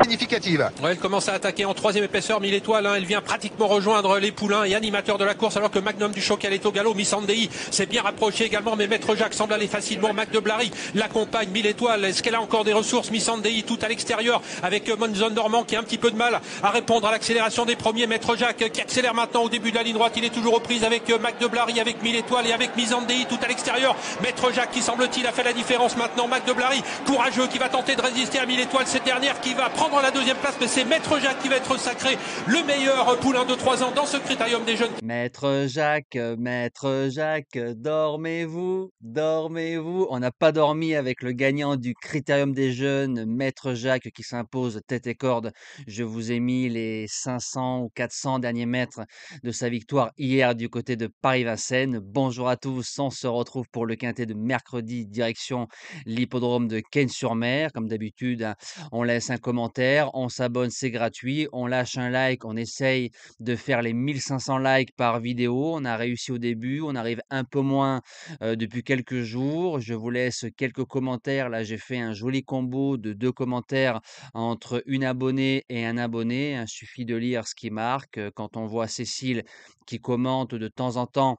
Significative. Ouais, elle commence à attaquer en troisième épaisseur, 1000 étoiles, hein. Elle vient pratiquement rejoindre les poulains et animateurs de la course, alors que Magnum du Chocal est au galop. Miss Andei s'est bien rapproché également, mais Maître Jacques semble aller facilement. Mac de Blary l'accompagne, 1000 étoiles. Est-ce qu'elle a encore des ressources? Miss Andei tout à l'extérieur, avec Monzon Normand qui a un petit peu de mal à répondre à l'accélération des premiers. Maître Jacques qui accélère maintenant au début de la ligne droite. Il est toujours aux prises avec Mac de Blary, avec 1000 étoiles et avec Miss Andei tout à l'extérieur. Maître Jacques qui semble-t-il a fait la différence maintenant. Mac de Blary, courageux, qui va tenter de résister à 1000 étoiles. Cette dernière qui va prendre la deuxième place, mais c'est Maître Jacques qui va être sacré le meilleur poulain de 3 ans dans ce critérium des jeunes. Maître Jacques, dormez-vous, dormez-vous. On n'a pas dormi avec le gagnant du critérium des jeunes, Maître Jacques, qui s'impose tête et corde. Je vous ai mis les 500 ou 400 derniers mètres de sa victoire hier du côté de Paris-Vincennes. Bonjour à tous, on se retrouve pour le quintet de mercredi, direction l'hippodrome de Cannes-sur-Mer. Comme d'habitude, hein, on laisse un commentaire, on s'abonne, c'est gratuit, on lâche un like, on essaye de faire les 1500 likes par vidéo. On a réussi au début, on arrive un peu moins depuis quelques jours. Je vous laisse quelques commentaires. Là, j'ai fait un joli combo de 2 commentaires entre une abonnée et un abonné. Il suffit de lire ce qui marque. Quand on voit Cécile qui commente de temps en temps,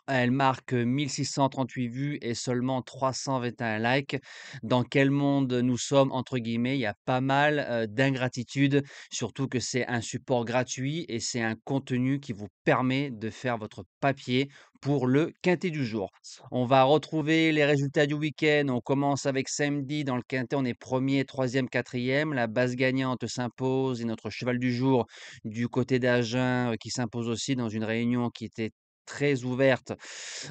elle marque 1638 vues et seulement 321 likes. Dans quel monde nous sommes, entre guillemets? Il y a pas mal d'ingratitude, surtout que c'est un support gratuit et c'est un contenu qui vous permet de faire votre papier pour le quintet du jour. On va retrouver les résultats du week-end. On commence avec samedi dans le quintet. On est premier, troisième, quatrième. La base gagnante s'impose et notre cheval du jour du côté d'Agen qui s'impose aussi dans une réunion qui était très ouverte.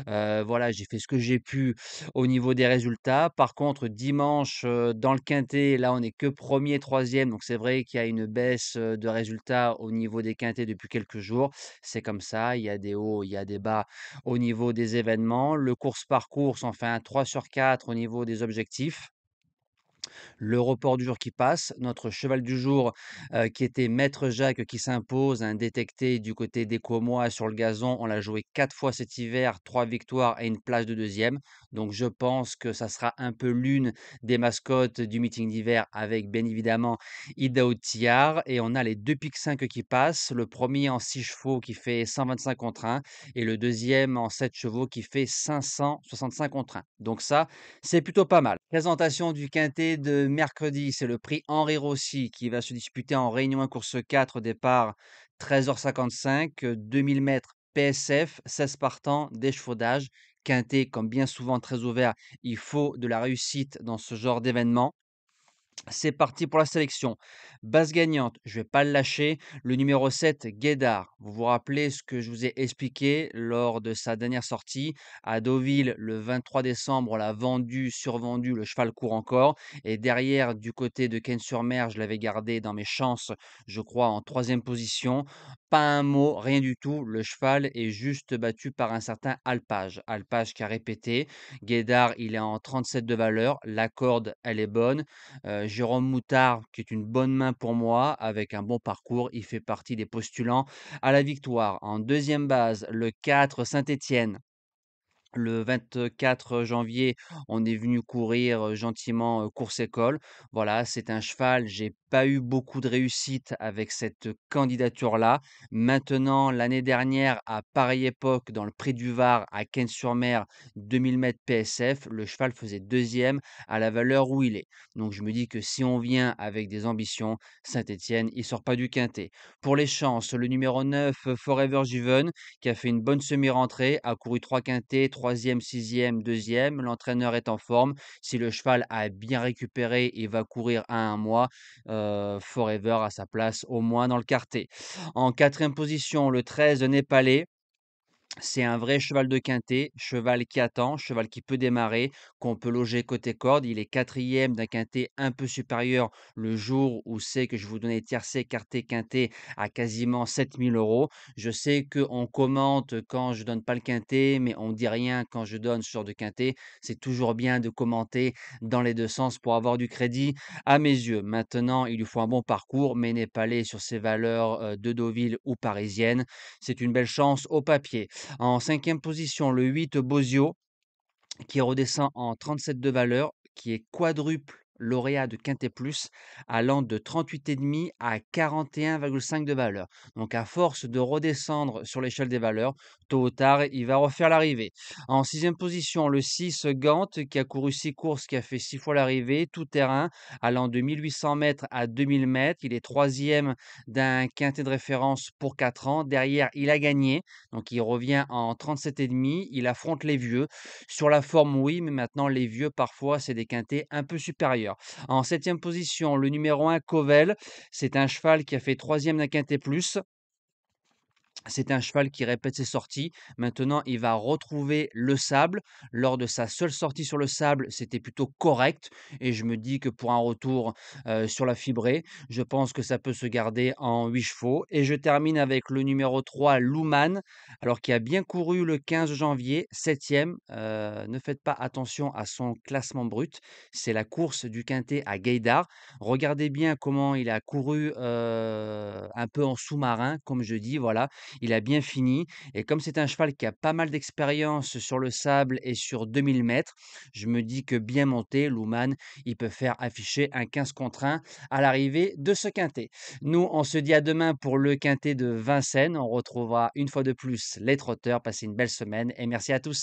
Voilà, j'ai fait ce que j'ai pu au niveau des résultats. Par contre, dimanche, dans le quintet, là, on est que premier, troisième. Donc c'est vrai qu'il y a une baisse, de résultats au niveau des quintets depuis quelques jours. C'est comme ça, il y a des hauts, il y a des bas au niveau des événements. Le course par course, on fait un 3 sur 4 au niveau des objectifs. Le report du jour qui passe, notre cheval du jour qui était Maître Jacques qui s'impose, un détecté du côté des Comois sur le gazon. On l'a joué 4 fois cet hiver, 3 victoires et une place de deuxième. Donc je pense que ça sera un peu l'une des mascottes du meeting d'hiver avec bien évidemment Ida Outiar. Et on a les 2 pics 5 qui passent. Le premier en 6 chevaux qui fait 125 contre 1 et le deuxième en 7 chevaux qui fait 565 contre 1. Donc ça, c'est plutôt pas mal. Présentation du quintet de mercredi, c'est le prix Henri Rossi qui va se disputer en Réunion 1 course 4 au départ 13h55, 2000 mètres PSF, 16 partants, d'échafaudage. Quintet, comme bien souvent très ouvert, il faut de la réussite dans ce genre d'événement. C'est parti pour la sélection. Base gagnante, je vais pas le lâcher. Le numéro 7, Guédard. Vous vous rappelez ce que je vous ai expliqué lors de sa dernière sortie à Deauville le 23 décembre. On l'a vendu, survendu. Le cheval court encore. Et derrière, du côté de Cannes-sur-Mer, je l'avais gardé dans mes chances, je crois, en troisième position. Pas un mot, rien du tout. Le cheval est juste battu par un certain Alpage. Alpage qui a répété. Guédard, il est en 37 de valeur. La corde, elle est bonne. Jérôme Moutard, qui est une bonne main pour moi, avec un bon parcours. Il fait partie des postulants à la victoire. En deuxième base, le 4 Saint-Étienne. Le 24 janvier, on est venu courir gentiment course école. Voilà, c'est un cheval. J'ai pas eu beaucoup de réussite avec cette candidature-là. Maintenant, l'année dernière, à pareille époque, dans le Prix du Var, à Cannes-sur-Mer, 2000 mètres PSF, le cheval faisait deuxième à la valeur où il est. Donc, je me dis que si on vient avec des ambitions, Saint-Étienne, il sort pas du quintet. Pour les chances, le numéro 9, Forever Given, qui a fait une bonne semi-rentrée, a couru 3 quintets, troisième, sixième, deuxième. L'entraîneur est en forme. Si le cheval a bien récupéré, il va courir à un mois. Forever à sa place au moins dans le quartet. En quatrième position, le 13 Népalais. C'est un vrai cheval de quintet, cheval qui attend, cheval qui peut démarrer, qu'on peut loger côté corde. Il est quatrième d'un quintet un peu supérieur le jour où c'est que je vous donnais tiercé, quartet, quintet à quasiment 7 000 euros. Je sais qu'on commente quand je donne pas le quintet, mais on dit rien quand je donne ce genre de quintet. C'est toujours bien de commenter dans les deux sens pour avoir du crédit à mes yeux. Maintenant, il lui faut un bon parcours, mais n'est pas allé sur ses valeurs de Deauville ou parisienne. C'est une belle chance au papier. En cinquième position, le 8 Bozio, qui redescend en 37 de valeur, qui est quadruple lauréat de Quintet Plus, allant de 38,5 à 41,5 de valeur. Donc à force de redescendre sur l'échelle des valeurs, tôt ou tard, il va refaire l'arrivée. En sixième position, le 6 Gant, qui a couru 6 courses, qui a fait 6 fois l'arrivée, tout terrain, allant de 1800 mètres à 2000 mètres. Il est troisième d'un quintet de référence pour 4 ans. Derrière, il a gagné, donc il revient en 37,5. Il affronte les vieux. Sur la forme, oui, mais maintenant, les vieux, parfois, c'est des quintets un peu supérieurs. En septième position, le numéro 1, Covel. C'est un cheval qui a fait troisième d'un quintet plus. C'est un cheval qui répète ses sorties. Maintenant, il va retrouver le sable. Lors de sa seule sortie sur le sable, c'était plutôt correct. Et je me dis que pour un retour sur la fibrée, je pense que ça peut se garder en 8 chevaux. Et je termine avec le numéro 3, Louman, alors qui a bien couru le 15 janvier, septième. Ne faites pas attention à son classement brut. C'est la course du quintet à Gaydar. Regardez bien comment il a couru un peu en sous-marin, comme je dis, voilà. Il a bien fini et comme c'est un cheval qui a pas mal d'expérience sur le sable et sur 2000 mètres, je me dis que bien monté, Louman, il peut faire afficher un 15 contre 1 à l'arrivée de ce quintet. Nous, on se dit à demain pour le quintet de Vincennes. On retrouvera une fois de plus les trotteurs. Passez une belle semaine et merci à tous.